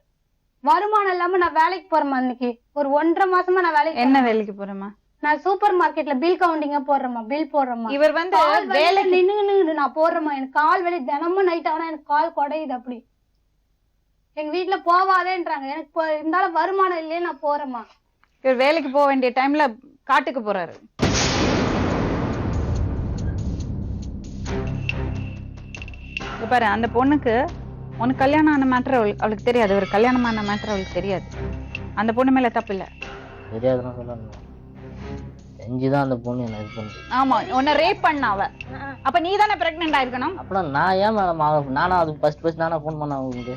வருமானம் இல்லாம நான் வேலைக்கு போறேம்மா. இன்னைக்கு ஒரு 1.5 மாசமா நான் வேலைக்கு. என்ன வேலைக்கு போறேம்மா? நான் சூப்பர் மார்க்கெட்ல பில் கவுண்டிங்க போடுறேம்மா. பில் போடுறேம்மா. இவர் வந்து வேலை நின்னு நான் போடுறேம்மா. எனக்கு கால் வலி தினமும் நைட் ஆனா எனக்கு கால் குடையுது. அப்படி எங்க வீட்டுல போவாதேன்றாங்க. எனக்கு இருந்தாலும் வருமானம் இல்லையே நான் போறேம்மா. இவர் வேலைக்கு போக வேண்டிய டைம்ல காட்டுக்கு போறாரு. பாரு, அந்த பொண்ணுக்கு உனக்கு கல்யாணம் ஆன மேட்டர் அவளுக்கு தெரியாது. ஒரு கல்யாணமான மேட்டர் அவளுக்கு தெரியாது. அந்த பொண்ணு மேல தப்பு இல்ல. தெரியாதுன்னு சொல்லணும். செஞ்சுதான் அந்த பொண்ணு என்ன இது பண்ணுது. ஆமா, உன்னை ரேப் பண்ண அவ. அப்ப நீ தானே பிரெக்னன்ட் ஆயிருக்கணும். அப்படின்னா நான் ஏன் மேடம் நானா அது ஃபர்ஸ்ட் நானா ஃபோன் பண்ண உங்களுக்கு?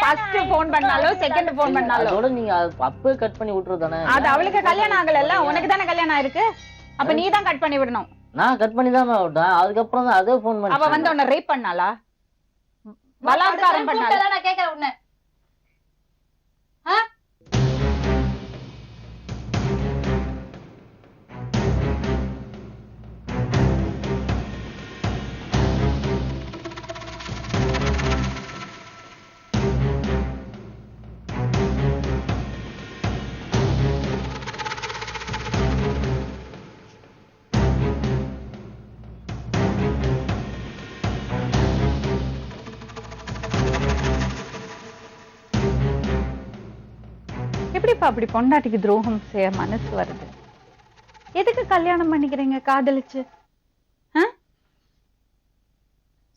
ஃபர்ஸ்ட் ஃபோன் பண்ணாலோ செகண்ட் ஃபோன் பண்ணாலோ அதோட நீங்க அப்பவே கட் பண்ணி விட்டுறது தானே. அது அவளுக்கு கல்யாணம் ஆகலல்ல, உனக்கு தானே கல்யாணம் ஆயிருக்கு. அப்ப நீ தான் கட் பண்ணி விடணும். நான் கட் பண்ணி தான் விட்டேன். அதுக்கப்புறம் தான் அதே ஃபோன் பண்ணி. அவ வந்து உன்னை ரேப் பண்ணாளா? பலாத்காரம் பண்ணாளா? நான் கேக்குறேன் உன்னை. எப்படிப்பா அப்படி பொண்டாட்டிக்கு துரோகம் செய்ய மனசு வருது? எதுக்கு கல்யாணம் பண்ணிக்கிறீங்க காதலிச்சு?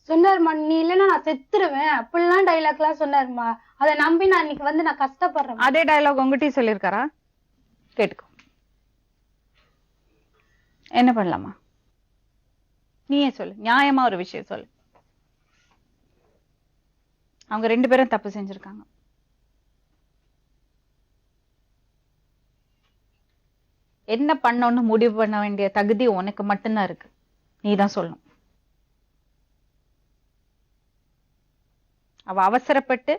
சொன்னாருமா, நீ இல்லைன்னா நான் செத்துருவேன் அப்படிலாம் டைலாக் எல்லாம் சொன்னாருமா. அதை நம்பி நான் இன்னைக்கு வந்து நான் கஷ்டப்படுறேன். அதே டயலாக் உங்ககிட்டயும் சொல்லியிருக்காரா? கேட்டுக்கோ. என்ன பண்ணலாமா? நீயே சொல்லு, நியாயமா ஒரு விஷயம் சொல்லு. அவங்க 2 பேரும் தப்பு செஞ்சிருக்காங்க. என்ன பண்ணணும்னு முடிவு பண்ண வேண்டிய தகுதி உனக்கு மட்டும்தான் இருக்கு. நீதான் சொல்லணும். அவ அவசரப்பட்டு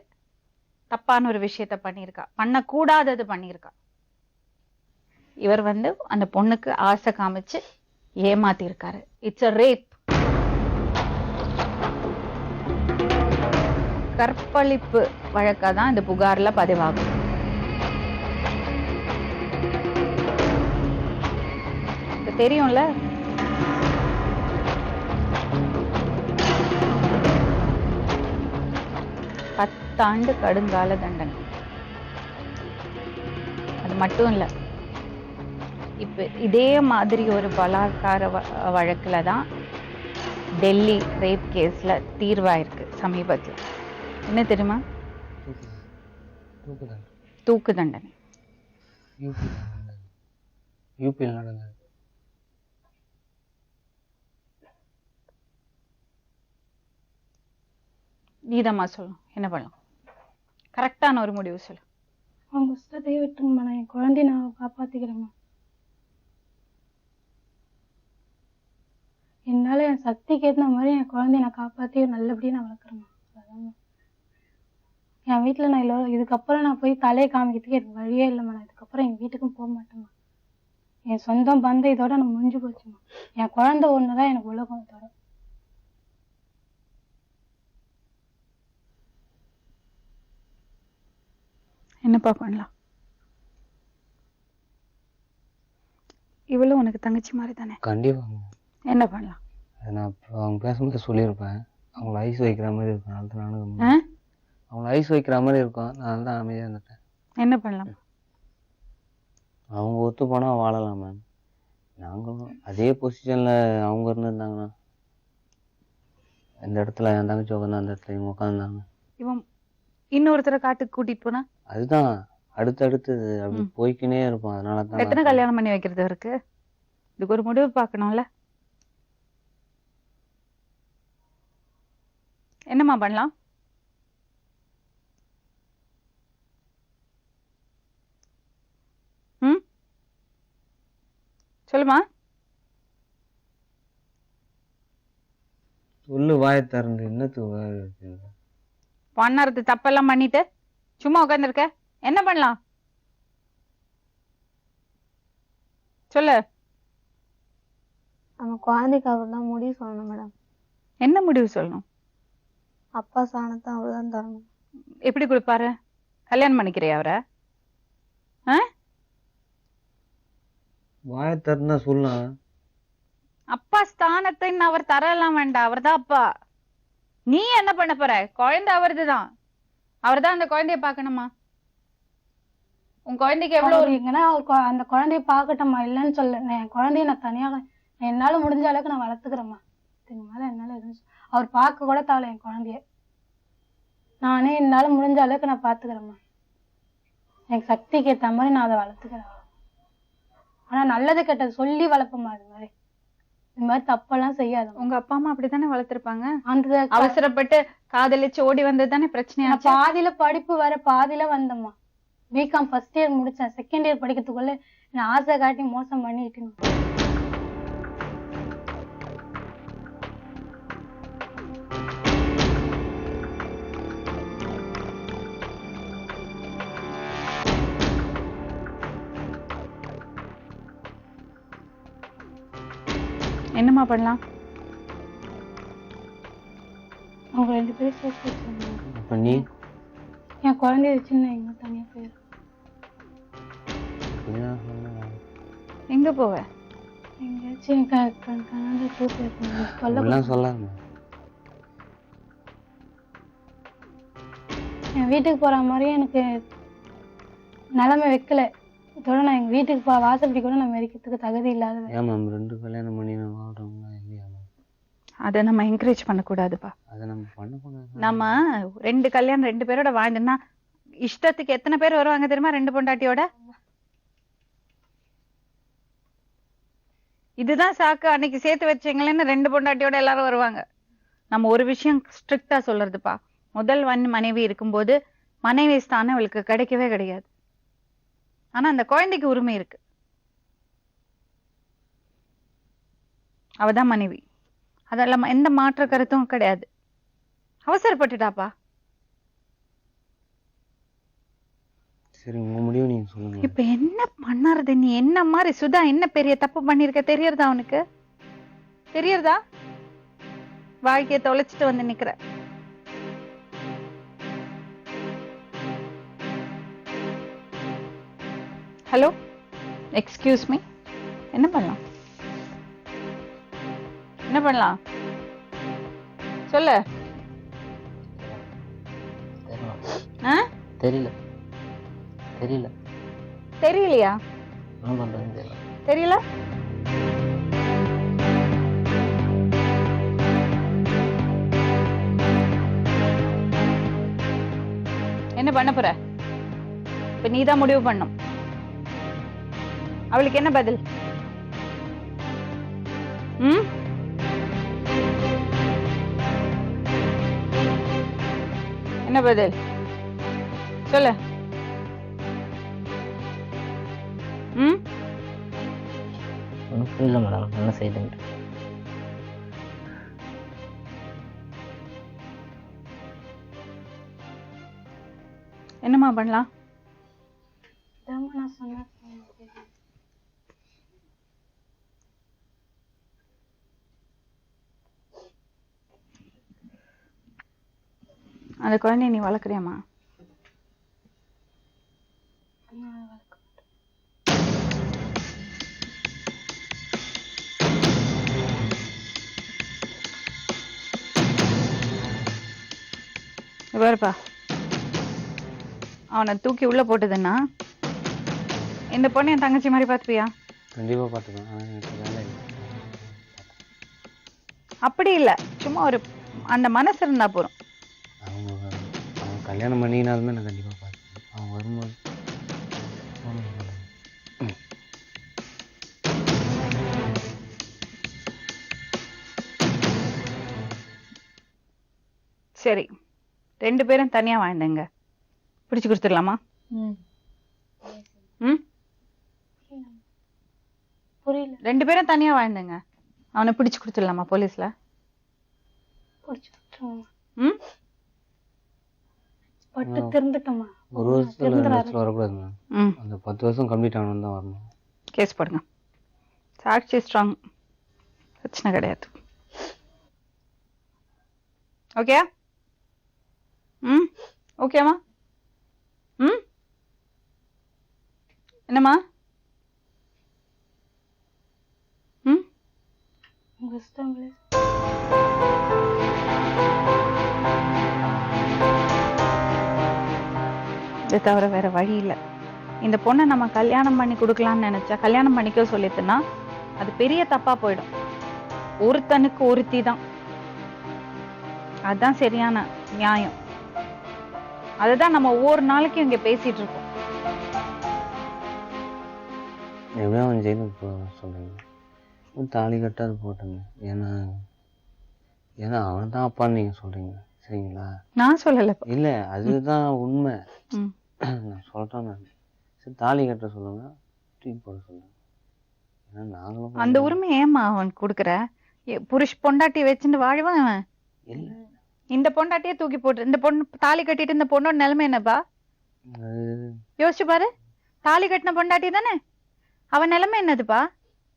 தப்பான ஒரு விஷயத்த பண்ணியிருக்கா, பண்ணக்கூடாதது பண்ணியிருக்கா. இவர் வந்து அந்த பொண்ணுக்கு ஆசை காமிச்சு ஏமாத்தி இருக்காரு. It's a rape. கற்பழிப்பு வழக்காதான் இந்த புகார்ல பதிவாகும். தெரியும்ல? பத்தாண்டு கடுங்கால தண்டனை. அது மட்டும் இல்ல, இப்ப இதே மாதிரி ஒரு பலாத்கார வழக்குல தான் டெல்லி ரேப் கேஸ்ல தீர்வாயிருக்கு சமீபத்துல. என்ன தெரியுமா? தூக்கு தண்டனை. யூபியில் நடந்தது. நீதாம்மா சொல்லணும். என்ன பண்ணலாம்? கரெக்டான ஒரு முடிவு சொல்லு. அவங்க இஷ்டத்தையே விட்டுருங்கம்மா, நான் என் குழந்தைய நான் காப்பாத்திக்கிறேம்மா. என்னால என் சக்திக்கு ஏற்ற மாதிரி என் குழந்தைய நான் காப்பாத்தி நல்லபடியா நான் வளர்க்குறேம்மா. அதாம்மா என் வீட்டுல நான் இல்லை. இதுக்கப்புறம் நான் போய் தலையை காமிக்கிறதுக்கு எனக்கு வழியே இல்லைம்மா. நான் இதுக்கப்புறம் எங்க வீட்டுக்கும் போக மாட்டேம்மா. என் சொந்தம் பந்தம் இதோட நான் முடிஞ்சு போச்சும்மா. என் குழந்தை ஒண்ணுதான் எனக்கு உலகம். இதோட என்னப்பா பண்ணலாம்? இவளும் உனக்கு தங்கச்சி மாதிரி தானே? கண்டிப்பா. என்ன பண்ணலாம்? நான் அவங்க பேசும்போது சொல்லியிருப்பேன், அவங்கள ஐஸ் வைக்கிற மாதிரி இருக்கும். நானும் அவங்கள ஐஸ் வைக்கிற மாதிரி இருக்கும். நான் தான் அமைதியாக இருந்துட்டேன். என்ன பண்ணலாம்? அவங்க ஒத்து போனா வாழலாம் மேம். நாங்களும் அதே பொசிஷன்ல அவங்க இருந்திருந்தாங்கன்னா, இந்த இடத்துல என் தங்கச்சி உட்காந்து அந்த இடத்துல இவங்க உட்காந்துருந்தாங்க. இவன் இன்னொருத்தரை காட்டுக்கு கூட்டிட்டு போனா அதுதான் அடுத்தடுத்து அப்படி போய்க்கினே இருப்போம். அதனால தான் எத்தனை கல்யாணம் பண்ணி வைக்கிறது இருக்கு? இதுக்கு ஒரு முடிவு பார்க்கணும்ல. என்னம்மா பண்ணலாம்? சொல்லுமா. சொல்லு, வாயை திறந்து. என்னத்துக்கு பண்ணறது தப்பெல்லாம் பண்ணிட்டு சும்மா உட்காந்துருக்க? என்ன பண்ணலாம் சொல்லு. நம்ம குழந்தைக்கு அவர் தான் முடிவு சொல்லணும் மேடம். என்ன முடிவு சொல்லணும்? அப்பா சாணத்தை அவர் தான் தரணும். எப்படி கொடுப்பாரு? கல்யாணம் பண்ணிக்கிறியா அவரை? வாயை திறந்தா சொல்லலாம். அப்பா ஸ்தானத்தை அவர் தரலாம் வேண்டாம். அவர் தான் அப்பா. நீ என்ன பண்ண போற? குழந்தை அவர்தான். அவர் தான் அந்த குழந்தைய பாக்கணுமா? உன் குழந்தைக்கு எவ்வளவு எங்கன்னா அந்த குழந்தைய பாக்கட்டம்மா, இல்லைன்னு சொல்ல. என் குழந்தைய நான் தனியாக என்னால முடிஞ்ச அளவுக்கு நான் வளர்த்துக்கிறேம்மா. இதுக்கு மேல என்னால எதுவும் அவர் பார்க்க கூட தேவை என் குழந்தைய. நானே என்னால முடிஞ்ச அளவுக்கு நான் பாத்துக்கிறேம்மா. எனக்கு சக்திக்கு ஏற்ற மாதிரி நான் அதை வளர்த்துக்கிறேன். ஆனா நல்லது கெட்டது சொல்லி வளர்ப்போம்மா. அது மாதிரி இந்த மாதிரி தப்பெல்லாம் செய்யாது. உங்க அப்பா அம்மா அப்படித்தானே வளர்த்திருப்பாங்க. அந்த அவசரப்பட்டு காதலிச்சு ஓடி வந்தது தானே பிரச்சனையா? பாதியில படிப்பு வர பாதியில வந்தம்மா. பிகாம் ஃபர்ஸ்ட் இயர் முடிச்சேன். செகண்ட் இயர் படிக்கிறதுக்குள்ள நான் ஆசை காட்டி மோசம் பண்ணிட்டு. என்னம்மா பண்ணலாம்? அவங்க 2 பேரும் சேர்த்து வச்சாங்க. அப்ப நீ என் குழந்தைய வச்சுன்னு எங்க தனியா போயிடும். எங்க போவ? எங்கேயாச்சும் கனடா டூர் போயிருக்கேன். சொல்லாம என் வீட்டுக்கு போற மாதிரியே எனக்கு நிலைமை வைக்கல. இதோட நான் எங்க வீட்டுக்கு வாசப்படி கூட நான் மெரிக்கிறதுக்கு தகுதி இல்லாதவன். ஏன் மேம் 2 கல்யாணம் பண்ணி நம்ம வாழ்றவங்களா இல்லையா மேம்? அதை நம்ம என்கரேஜ் பண்ணக்கூடாதுப்பா. அதை நம்ம பண்ணக்கூடாது. நம்ம 2 கல்யாணம் 2 பேரோட வாழ்ந்துன்னா இஷ்டத்துக்கு எத்தனை பேர் வருவாங்க தெரியுமா 2 பொண்டாட்டியோட? இதுதான் சாக்கு, அன்னைக்கு சேர்த்து வச்சீங்களேன்னு 2 பொண்டாட்டியோட எல்லாரும் வருவாங்க. நம்ம ஒரு விஷயம் ஸ்ட்ரிக்டா சொல்றதுப்பா, முதல் மனைவி இருக்கும்போது மனைவி ஸ்தானம் அவளுக்கு கிடைக்கவே கிடையாது. ஆனா அந்த குழந்தைக்கு உரிமை இருக்கு, அவதான் மனைவி. அதெல்லாம் எந்த மாற்ற கருத்தும் கிடையாது. அவசரப்பட்டுட்டாப்பா. சரி, உங்க முடிவு நீங்க சொல்லுங்க. இப்ப என்ன பண்ணறது? நீ என்ன மாதிரி சுதா என்ன பெரிய தப்பு பண்ணிருக்க தெரியறதா உனக்கு? தெரியறதா? வாழ்க்கைய தொலைச்சிட்டு வந்து நிக்கிற. ஹலோ, எக்ஸ்கியூஸ் மீ, என்ன பண்ணலாம்? என்ன பண்ணலாம் சொல்லு. ஆ? தெரியல தெரியல தெரியலையா? என்ன பண்றதுன்னு தெரியல. தெரியல? என்ன பண்ண போற? இப்ப நீதான் முடிவு பண்ணும். அவளுக்கு என்ன பதில்? ம்? என்ன பதில் சொல்லு. ம்? ஒன்றும் புரியல மேடம், என்ன செய்யுதுன்ட்டு. என்னம்மா பண்ணலாம்? நான் சொன்னேன். அந்த குழந்தைய நீ வளர்க்குறியாம்மா? பாருப்பா, அவனை தூக்கி உள்ள போட்டதுன்னா இந்த பொண்ணு என் தங்கச்சி மாதிரி பார்த்துப்பியா? கண்டிப்பா பார்த்துப்பேன். ஆனால் எனக்கு வேலை இல்லை. அப்படி இல்லை, சும்மா ஒரு அந்த மனசு இருந்தா போறோம். அவங்க கல்யாணம் பண்ணினாலுமே நான் கண்டிப்பா பார்த்துப்பேன். அவங்க வரும்போது சரி, 2 பேரும் தனியா வாழ்ந்தங்க, பிடிச்சு கொடுத்துடலாமா? ம்? புரியல. 2 பேரும் தனியா வாழ்ந்தங்க, அவனை பிடிச்சு கொடுத்துடலாமா போலீஸ்ல? ம்? பட்டு திருந்துட்டோமா? ஒரு வருஷத்துல 2 வருஷத்துல வரக்கூடாது மேம். ம், அந்த 10 வருஷம் கம்ப்ளீட் ஆகணும் தான் வரணும். கேஸ் போடுங்க. சாட்சி ஸ்ட்ராங், பிரச்சனை கிடையாது. ஓகே? ம், ஓகேம்மா? ம், என்னம்மா? ம், உங்க இஷ்டங்களே. இதை தவிர வேற வழி இல்லை. இந்த பொண்ணை நம்ம கல்யாணம் பண்ணி கொடுக்கலாம்னு நினைச்சா, கல்யாணம் பண்ணிக்க சொல்லிட்டுனா அது பெரிய தப்பா போயிடும். ஒருத்தனுக்கு ஒருத்தி தான், அதுதான் சரியான நியாயம். அதுதான் நம்ம ஒவ்வொரு நாளைக்கும் இங்க பேசிட்டு இருக்கோம். எப்படியும் அவன் ஜெயிலுக்கு போக சொல்றீங்க, தாலி கட்டாது போட்டுங்க. ஏன்னா அவன் தான் அப்பான்னு நீங்க சொல்றீங்க, சரிங்களா? நான் சொல்லல. இல்ல, அதுதான் உண்மை. ம். நான் சொல்றேன். நான் சரி, தாலி கட்ட சொல்லுங்க, தூக்கி போட சொல்லுங்க. ஏன்னா நாங்களும் அந்த உரிமை ஏமா அவன் கொடுக்குற? புருஷ் பொண்டாட்டி வச்சுட்டு வாழ்வான் அவன். இல்ல, இந்த பொண்டாட்டியே தூக்கி போட்டு, இந்த பொண்ணு தாலி கட்டிட்டு இந்த பொண்ணோட நிலைமை என்னப்பா யோசிச்சு பாரு. தாலி கட்டின பொண்டாட்டி தானே, அவன் நிலைமை என்னதுப்பா?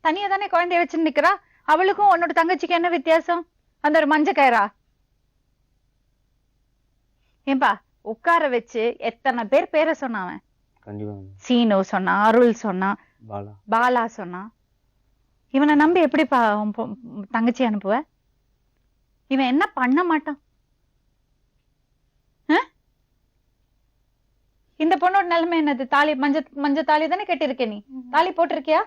தனியா தானே குழந்தைய வச்சுட்டு நிக்கிறா. அவளுக்கும் உன்னோட தங்கச்சிக்கு என்ன வித்தியாசம்? அந்த ஒரு மஞ்ச கயிறா? ஏன்பா உட்கார வச்சு எத்தனை பேர் பேரை சொன்னான். கண்டிப்பா சீனு சொன்னா, அருள் சொன்னா, பாலா பாலா சொன்னா. இவனை நம்பி எப்படிப்பா தங்கச்சி அனுப்புவ? இவன் என்ன பண்ண மாட்டான்? இந்த பொண்ணோட நிலைமை என்னது? தாலி மஞ்ச தாலி தானே கட்டிருக்க நீ? தாலி போட்டிருக்கியா?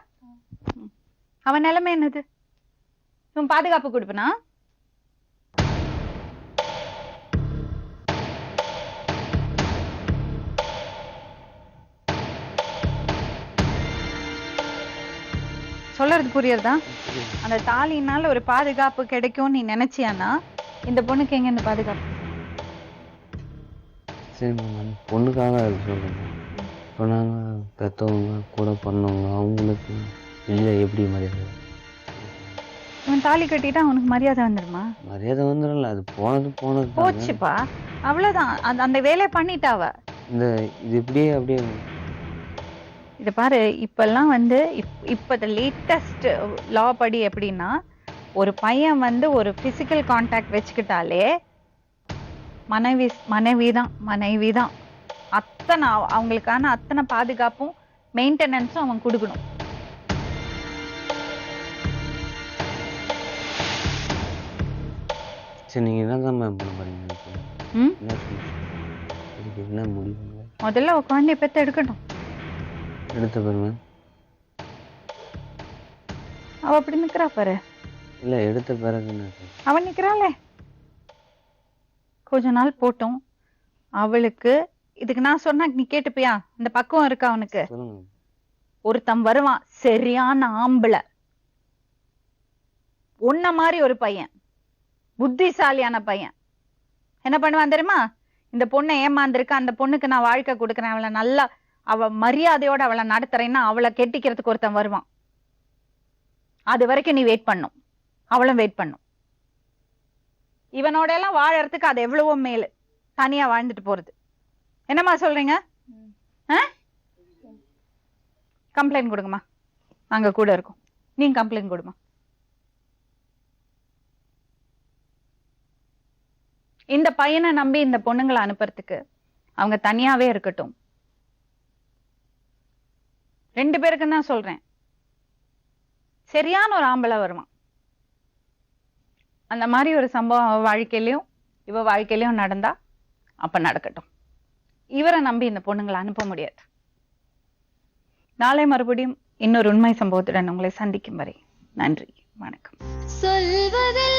அவன் நிலைமை என்னது? இவன் பாதுகாப்பு கொடுப்பனா? சொல்றது புரியுறதா? அந்த தாலினால ஒரு பாதுகாப்பு கிடைக்கும் நீ நினைச்சியானா இந்த பொண்ணுக்கு எங்க இந்த பாதுகாப்பு? சரி மேம், பொண்ணுக்காக அது சொல்லுங்க. இப்போ நாங்கள் பெற்றவங்க கூட பண்ணவங்க அவங்களுக்கு இல்லை எப்படி மரியாதை? இவன் தாலி கட்டிட்டா அவனுக்கு மரியாதை வந்துடுமா? மரியாதை வந்துடும்ல, அது போனது போச்சுப்பா, அவ்வளவுதான். அந்த வேலையை பண்ணிட்டாவ. இந்த இது இப்படியே அப்படியே இத பாரு, இப்பெல்லாம் வந்து இப்ப லேட்டஸ்ட் லா படி எப்படின்னா, ஒரு பையன் வந்து ஒரு பிசிக்கல் கான்டாக்ட் வச்சுக்கிட்டாலே மனைவிதான் அத்தனை அவங்களுக்கான அத்தனை பாதுகாப்பும் மெயின்டெனன்ஸும் அவன் கொடுக்கணும். சரி, நீங்கள் என்ன தான் மேம் பண்ண போறீங்க? இதுக்கு என்ன முடிவு? முதல்ல ஒரு குழந்தைய பெத்து எடுக்கணும். எடுத்த பாரு மேம். அவ அப்படி நிக்கிறா பாரு. இல்லை, எடுத்த பிறகு அவன் நிக்கிறாளே, கொஞ்ச நாள் போட்டும். அவளுக்கு இதுக்கு நான் சொன்னா நீ கேட்டுப்பியா? இந்த பக்குவம் இருக்கா அவனுக்கு? சொல்லுங்க. ஒருத்தன் வருவான், சரியான ஆம்பளை, உன்ன மாதிரி ஒரு பையன், புத்திசாலியான பையன். என்ன பண்ணுவான் தெரியுமா? இந்த பொண்ணை ஏமாந்திருக்க, அந்த பொண்ணுக்கு நான் வாழ்க்கை கொடுக்குறேன், அவளை நல்லா அவ மரியாதையோட அவளை நடத்துறேன்னா அவளை கெட்டிக்கிறதுக்கு ஒருத்தன் வருவான். அது வரைக்கும் நீ வெயிட் பண்ணும், அவளும் வெயிட் பண்ணும். இவனோட எல்லாம் வாழறதுக்கு அது எவ்வளவோ மேலு, தனியா வாழ்ந்துட்டு போறது. என்னம்மா சொல்றீங்க? கம்ப்ளைண்ட் கொடுங்கம்மா, நாங்க கூட இருக்கோம். நீங்க கம்ப்ளைண்ட் கொடுமா. இந்த பையனை நம்பி இந்த பொண்ணுங்களை அனுப்புறதுக்கு அவங்க தனியாவே இருக்கட்டும். 2 பேருக்கும் தான் சொல்றேன். சரியான ஒரு ஆம்பளை வருவான். அந்த மாதிரி ஒரு சம்பவம் அவ வாழ்க்கையிலயும் இவ வாழ்க்கையிலயும் நடந்தா அப்ப நடக்கட்டும். இவரை நம்பி இந்த பொண்ணுங்களை அனுப்ப முடியாது. நாளை மறுபடியும் இன்னொரு உண்மை சம்பவத்துடன் உங்களை சந்திக்கும் வரை நன்றி, வணக்கம். சொல்வதில்